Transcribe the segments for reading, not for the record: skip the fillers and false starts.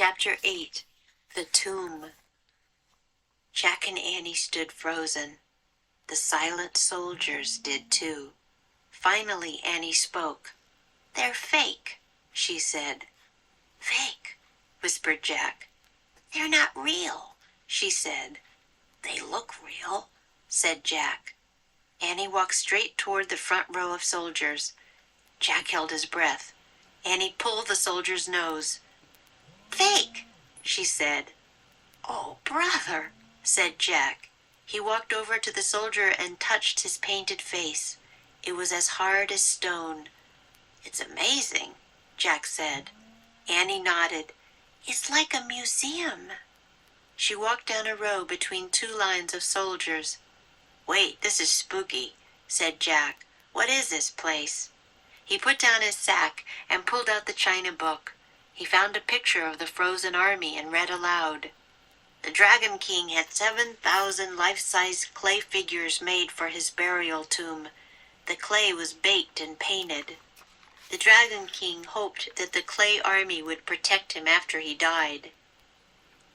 Chapter 8. The Tomb. Jack and Annie stood frozen. The silent soldiers did too. Finally Annie spoke. "They're fake," she said. "Fake," whispered Jack. "They're not real," she said. "They look real," said Jack. Annie walked straight toward the front row of soldiers. Jack held his breath. Annie pulled the soldier's nose. "Fake," she said. "Oh, brother," said Jack. He walked over to the soldier and touched his painted face. It was as hard as stone. "It's amazing," Jack said. Annie nodded. "It's like a museum." She walked down a row between two lines of soldiers. "Wait, this is spooky," said Jack. "What is this place?" He put down his sack and pulled out the china book. He found a picture of the frozen army and read aloud. "The Dragon King had 7,000 life-size clay figures made for his burial tomb. The clay was baked and painted. The Dragon King hoped that the clay army would protect him after he died."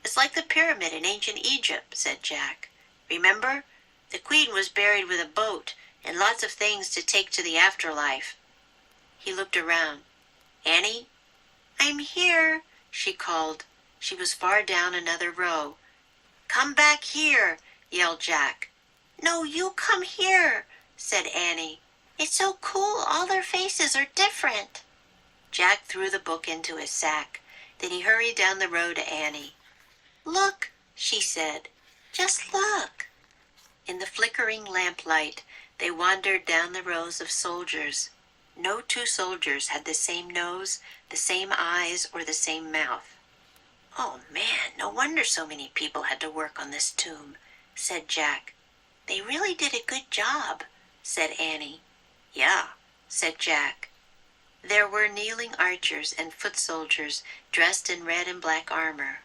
"It's like the pyramid in ancient Egypt," said Jack. "Remember? The queen was buried with a boat and lots of things to take to the afterlife." He looked around. "Annie?" "I'm here," she called. She was far down another row. "Come back here," yelled Jack. "No, you come here," said Annie. "It's so cool, all their faces are different." Jack threw the book into his sack. Then he hurried down the row to Annie. "Look," she said. "Just look." In the flickering lamplight, they wandered down the rows of soldiers. No two soldiers had the same nose, the same eyes, or the same mouth. "Oh, man, no wonder so many people had to work on this tomb," said Jack. "They really did a good job," said Annie. "Yeah," said Jack. There were kneeling archers and foot soldiers dressed in red and black armor.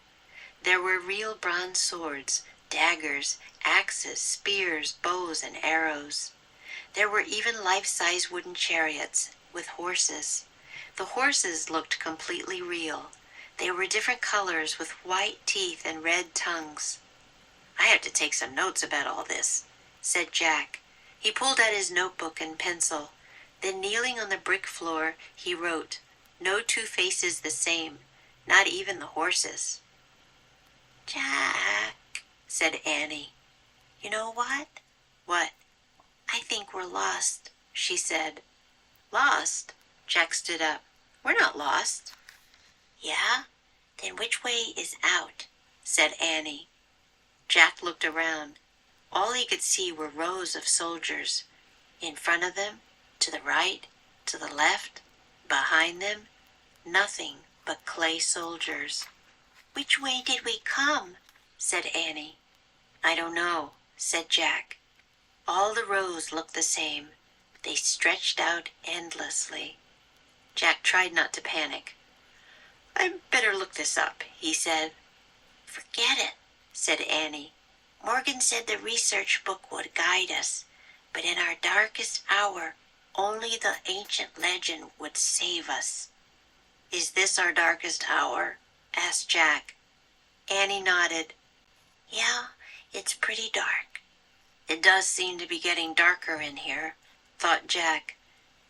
There were real bronze swords, daggers, axes, spears, bows, and arrows. There were even life-size wooden chariots with horses. The horses looked completely real. They were different colors with white teeth and red tongues. "I have to take some notes about all this," said Jack. He pulled out his notebook and pencil. Then kneeling on the brick floor, he wrote, "No two faces the same, not even the horses." "Jack," said Annie. "You know what?" "What?" "I think we're lost," she said. "Lost?" Jack stood up. "We're not lost." "Yeah? Then which way is out?" said Annie. Jack looked around. All he could see were rows of soldiers. In front of them, to the right, to the left, behind them, nothing but clay soldiers. "Which way did we come?" said Annie. "I don't know," said Jack. All the rows looked the same. They stretched out endlessly. Jack tried not to panic. "I'd better look this up," he said. "Forget it," said Annie. "Morgan said the research book would guide us, but in our darkest hour, only the ancient legend would save us." "Is this our darkest hour?" asked Jack. Annie nodded. "Yeah, it's pretty dark." "It does seem to be getting darker in here," thought Jack.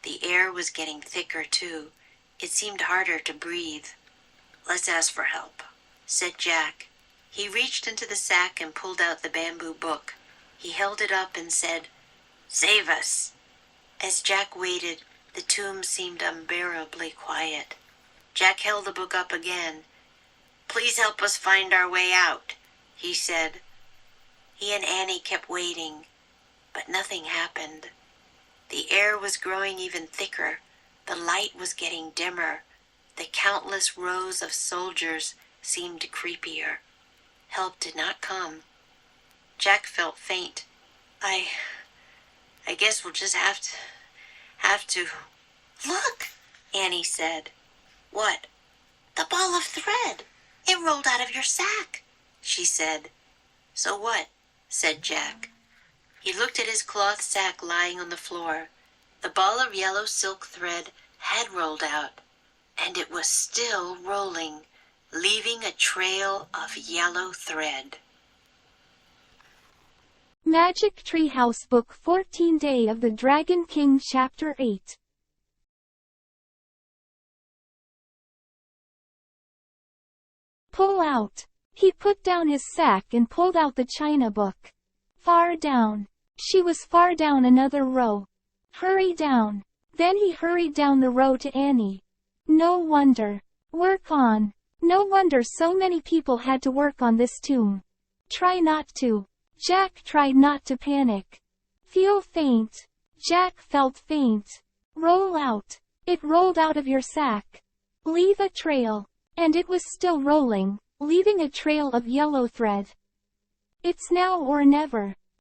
The air was getting thicker, too. It seemed harder to breathe. "Let's ask for help," said Jack. He reached into the sack and pulled out the bamboo book. He held it up and said, "Save us." As Jack waited, the tomb seemed unbearably quiet. Jack held the book up again. "Please help us find our way out," he said. He and Annie kept waiting, but nothing happened. The air was growing even thicker. The light was getting dimmer. The countless rows of soldiers seemed creepier. Help did not come. Jack felt faint. I guess we'll just have to. "Look," Annie said. "What?" "The ball of thread. It rolled out of your sack," she said. "So what?" said Jack. He looked at his cloth sack lying on the floor. The ball of yellow silk thread had rolled out, and it was still rolling. leaving a trail of yellow thread. Magic Treehouse Book 14 Day of the Dragon King Chapter 8. Pull out. He put down his sack and pulled out the china book. Far down. She was far down another row. Hurry down. Then he hurried down the row to Annie. No wonder. Work on. No wonder so many people had to work on this tomb. Try not to. Jack tried not to panic. Feel faint. Jack felt faint. Roll out. It rolled out of your sack. Leave a trail. And it was still rolling, leaving a trail of yellow thread. It's now or never.